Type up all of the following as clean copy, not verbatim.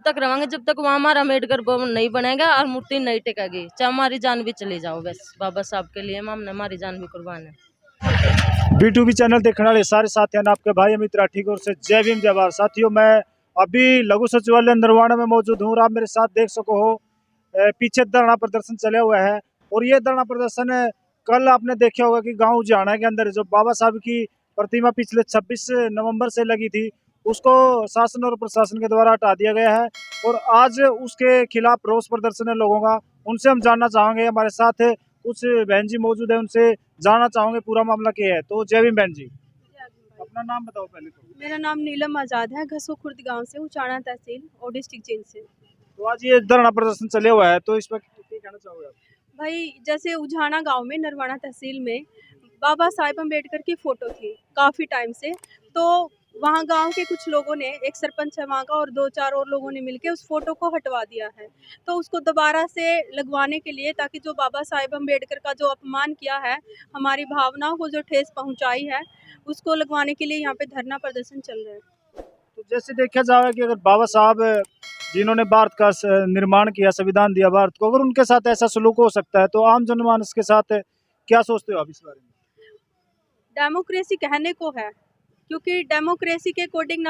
तक रहेंगे जब तक वहाँ हमारा अम्बेडकर भवन नहीं बनेगा और मूर्ति नहीं टिकेगी, चाहे हमारी जान भी चली जाओ। बस बाबा साहब के लिए हमने हमारी जान भी कुर्बान है। B2B चैनल देखने वाले सारे साथियों ने आपके भाई अमित राठी और से जय भीम जय भारत। साथियों, मैं अभी लघु सचिवालय नरवाना में मौजूद हूँ। आप मेरे साथ देख सको हो, पीछे धरना प्रदर्शन चले हुए है। और ये धरना प्रदर्शन कल आपने देखा होगा कि गांव उजाना के अंदर जो बाबा साहब की प्रतिमा पिछले 26 नवंबर से लगी थी, उसको शासन और प्रशासन के द्वारा हटा दिया गया है। और आज उसके खिलाफ रोष प्रदर्शन है लोगों का। उनसे हम जानना चाहेंगे, हमारे साथ कुछ बहन जी मौजूद है, उनसे जानना चाहोगे पूरा मामला क्या है। तो जय भीम बहन जी, अपना नाम बताओ पहले तो। मेरा नाम नीलम आजाद है, घसो खुर्द गांव से, उचाना तहसील और डिस्ट्रिक्ट चेंज से। तो आज ये धरना प्रदर्शन चले हुआ है, तो इस पर क्या कहना चाहोगे आप? भाई, जैसे उझाना गांव में नरवाना तहसील में बाबा साहेब अम्बेडकर की फ़ोटो थी काफ़ी टाइम से, तो वहाँ गांव के कुछ लोगों ने, एक सरपंच है वहाँ का और 2-4 और लोगों ने मिलके उस फ़ोटो को हटवा दिया है। तो उसको दोबारा से लगवाने के लिए, ताकि जो बाबा साहेब अम्बेडकर का जो अपमान किया है, हमारी भावनाओं को जो ठेस पहुँचाई है, उसको लगवाने के लिए यहाँ पे धरना प्रदर्शन चल रहा है। तो जैसे देखा जाए कि अगर बाबा साहब जिन्होंने भारत का निर्माण किया, संविधान दिया भारत को, अगर उनके साथ ऐसा सलूक हो सकता है, तो आम जनमानस के साथ क्या सोचते हो आप इस बारे में? डेमोक्रेसी कहने को है, क्योंकि डेमोक्रेसी के अकॉर्डिंग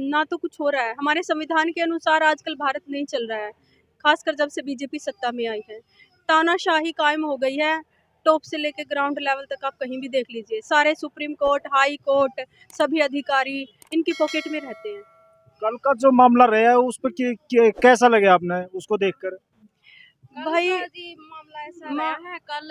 ना तो कुछ हो रहा है। हमारे संविधान के अनुसार आजकल भारत नहीं चल रहा है, खासकर जब से बीजेपी सत्ता में आई है। तानाशाही कायम हो गई है, टॉप से लेकर ग्राउंड लेवल तक आप कहीं भी देख लीजिए। सारे सुप्रीम कोर्ट, हाई कोर्ट, सभी अधिकारी इनकी पॉकेट में रहते हैं। कल का जो मामला रहा है उस पर कैसा लगे आपने उसको देखकर? भाई, मामला ऐसा रहा है, कल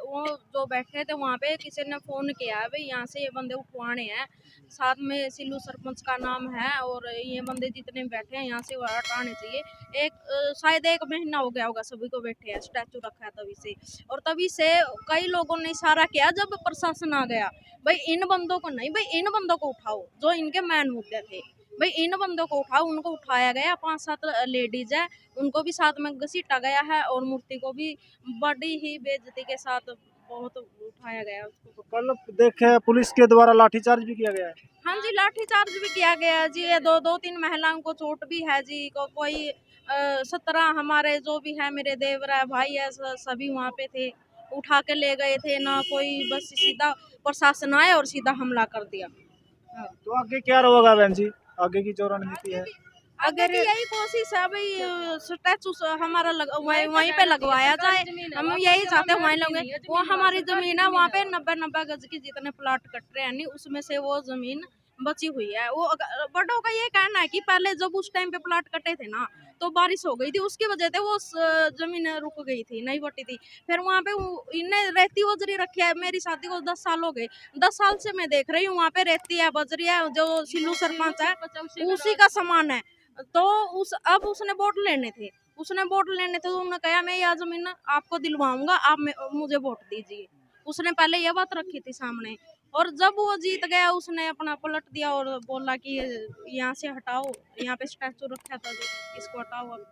वो जो बैठे थे वहाँ पे किसी ने फोन किया है, भाई यहाँ से ये बंदे उठवाने हैं, साथ में सिल्लू सरपंच का नाम है और ये बंदे जितने बैठे हैं यहाँ से वो हटाने चाहिए। शायद 1 महीना हो गया होगा सभी को बैठे हैं, स्टैचू रखा है तभी से। और तभी से कई लोगों ने इशारा किया जब प्रशासन आ गया, भाई इन बंदों को नहीं, भाई इन बंदों को उठाओ जो इनके मेन मुद्दे थे, भाई इन बंदों को उठाओ। उनको उठाया गया, 5-7 लेडीज है, उनको भी साथ में घसीटा गया है और मूर्ति को भी बड़ी ही बेइज्जती के साथ बहुत उठाया गया उसको। तो कल देखे पुलिस के द्वारा लाठीचार्ज भी किया गया है। हाँ जी, लाठीचार्ज भी किया गया है जी। ये 2-3 महिलाओं को चोट भी है जी। कोई 17 हमारे जो भी है, मेरे देवरा भाई है, सभी वहाँ पे थे, उठा के ले गए थे ना कोई, बस सीधा प्रशासन आए और सीधा हमला कर दिया। तो आगे क्या होगा बहन जी, आगे की जो रणनीति है? अगर यही कोशिश है भाई, स्टैचू हमारा वहीं पे लगवाया जाए, हम यही चाहते हैं वहीं लोगे। वो हमारी जमीन है, वहाँ पे 90 गज की जितने प्लाट कट रहे हैं, नहीं उसमें से वो जमीन बची हुई है। वो बड़ों का ये कहना है कि पहले जब उस टाइम पे प्लाट कटे थे ना, तो बारिश हो गई थी, उसकी वजह से वो जमीन रुक गई थी, नहीं बटी थी। फिर वहाँ पे इन्हें रेती बजरी रखी है। मेरी शादी को 10 साल हो गए, 10 साल से मैं देख रही हूँ वहाँ पे रेती है, बजरी है। जो सिल्लू सरपंच है उसी का सामान है। तो अब उसने वोट लेने थे, तो उन्होंने कहा मैं यह जमीन आपको दिलवाऊंगा, आप मुझे वोट दीजिए। उसने पहले यह बात रखी थी सामने, और जब वो जीत गया उसने अपना पलट दिया और बोला कि यहाँ से हटाओ, यहाँ पे स्टैचू रखा था जो, इसको हटाओ। अब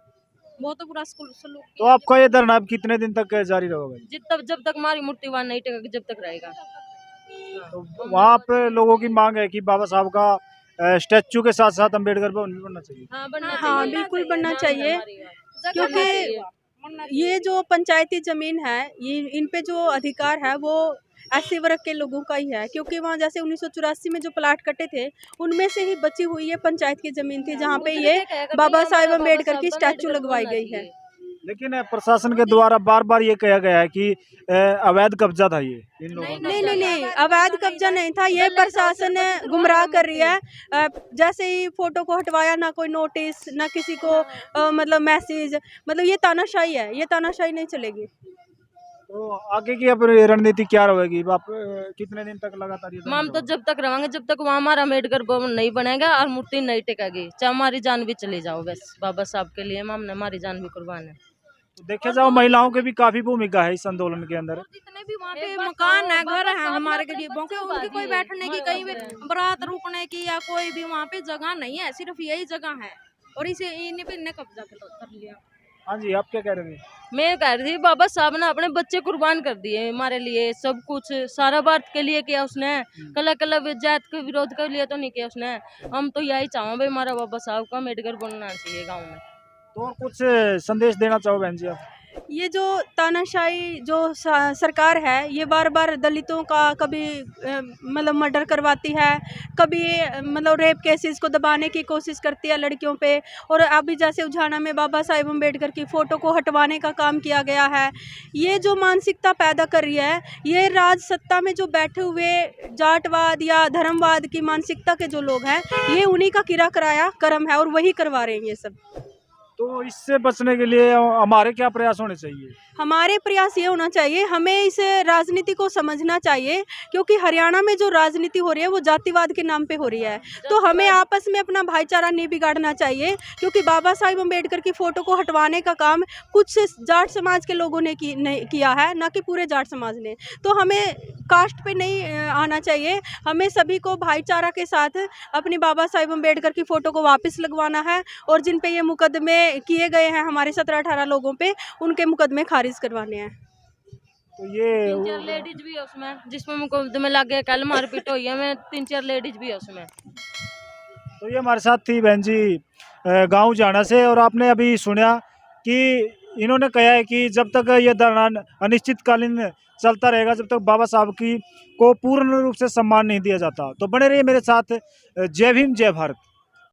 बहुत बुरा सलूक। तो आपका ये धरना अब कितने दिन तक जारी रहेगा? जब तक हमारी मूर्ति वहाँ नहीं टिकेगी, जब तक रहेगा। तो वहाँ पे लोगों की मांग है कि बाबा साहब का स्टैचू के साथ साथ अम्बेडकर भवन भी बनना चाहिए। हाँ, बिल्कुल बनना चाहिए, क्योंकि ये जो पंचायती जमीन है, ये इन पे जो अधिकार है वो एससी वर्ग के लोगों का ही है। क्योंकि वहाँ जैसे 1984 में जो प्लाट कटे थे, उनमें से ही बची हुई ये पंचायत की जमीन थी, जहाँ पे ये बाबा साहेब अम्बेडकर की स्टैचू लगवाई गई है। लेकिन प्रशासन के द्वारा बार बार ये कहा गया है कि अवैध कब्जा था ये इन लोगों का। नहीं, अवैध कब्जा नहीं था। ये प्रशासन गुमराह कर रही है। जैसे ही फोटो को हटवाया, ना कोई नोटिस, ना किसी को मतलब मैसेज, मतलब ये तानाशाही है, ये तानाशाही नहीं चलेगी। तो आगे की अब रणनीति क्या रहेगी? आप कितने दिन तक लगातार ये हम तो जब तक रहेंगे जब तक वहाँ हमारा अम्बेडकर भवन नहीं बनेगा और मूर्ति नहीं टिकेगी, चाहे हमारी जान भी चली जाओ। बस बाबा साहब के लिए हमने हमारी जान भी कुर्बान है। तो देखे जाओ, महिलाओं की भी काफी भूमिका है इस आंदोलन के अंदर। जितने भी वहाँ पे मकान है, घर है हमारे गरीबों के, उनकी कोई बैठने की, कहीं भी बारात रुकने की या कोई भी वहाँ पे जगह नहीं है, सिर्फ यही जगह है और इसे इन्हें पे कब्जा कर लिया। हाँ जी, आप क्या कह रहे हैं? मैं कह रही थी बाबा साहब ने अपने बच्चे कुर्बान कर दिए हमारे लिए, सब कुछ सारा भारत के लिए किया उसने, कला कला जात के विरोध के लिए तो नहीं किया उसने। हम तो यही चाहो भाई हमारा बाबा साहब का मेडिकल बनना चाहिए गाँव में। तो और कुछ संदेश देना चाहो बहन जी आप? ये जो तानाशाही जो सरकार है, ये बार बार दलितों का कभी मतलब मर्डर करवाती है, कभी मतलब रेप केसेस को दबाने की कोशिश करती है लड़कियों पे। और अभी जैसे उझाना में बाबा साहेब अम्बेडकर की फ़ोटो को हटवाने का काम किया गया है। ये जो मानसिकता पैदा कर रही है, ये राज सत्ता में जो बैठे हुए जाटवाद या धर्मवाद की मानसिकता के जो लोग हैं, ये उन्हीं का किरा कराया कर्म है और वही करवा रहे हैं ये सब। तो इससे बचने के लिए हमारे क्या प्रयास होने चाहिए? हमारे प्रयास ये होना चाहिए, हमें इस राजनीति को समझना चाहिए, क्योंकि हरियाणा में जो राजनीति हो रही है वो जातिवाद के नाम पे हो रही है। तो हमें आपस में अपना भाईचारा नहीं बिगाड़ना चाहिए, क्योंकि बाबा साहिब अम्बेडकर की फ़ोटो को हटवाने का काम कुछ जाट समाज के लोगों ने किया है, ना कि पूरे जाट समाज ने। तो हमें कास्ट पे नहीं आना चाहिए, हमें सभी को भाईचारा के साथ अपनी बाबा साहिब अम्बेडकर की फ़ोटो को वापस लगवाना है। और जिन पे ये मुकदमे किए गए हैं हमारे 17-18 लोगों पे, उनके मुकदमे खारिज करवाने हैं। तो ये 3-4 लेडीज भी है उसमें जिसमें मुकदमे लग गए, कल मारपीट हुई है, मैं 3-4 लेडीज भी है उसमें। तो ये हमारे साथ थी बहन जी गांव जाना से, और आपने अभी सुना कि इन्होंने कहा है कि जब तक ये धरना अनिश्चितकालीन चलता रहेगा, जब तक बाबा साहब की को पूर्ण रूप से सम्मान नहीं दिया जाता। तो बने रहिए मेरे साथ। जय भीम, जय भारत।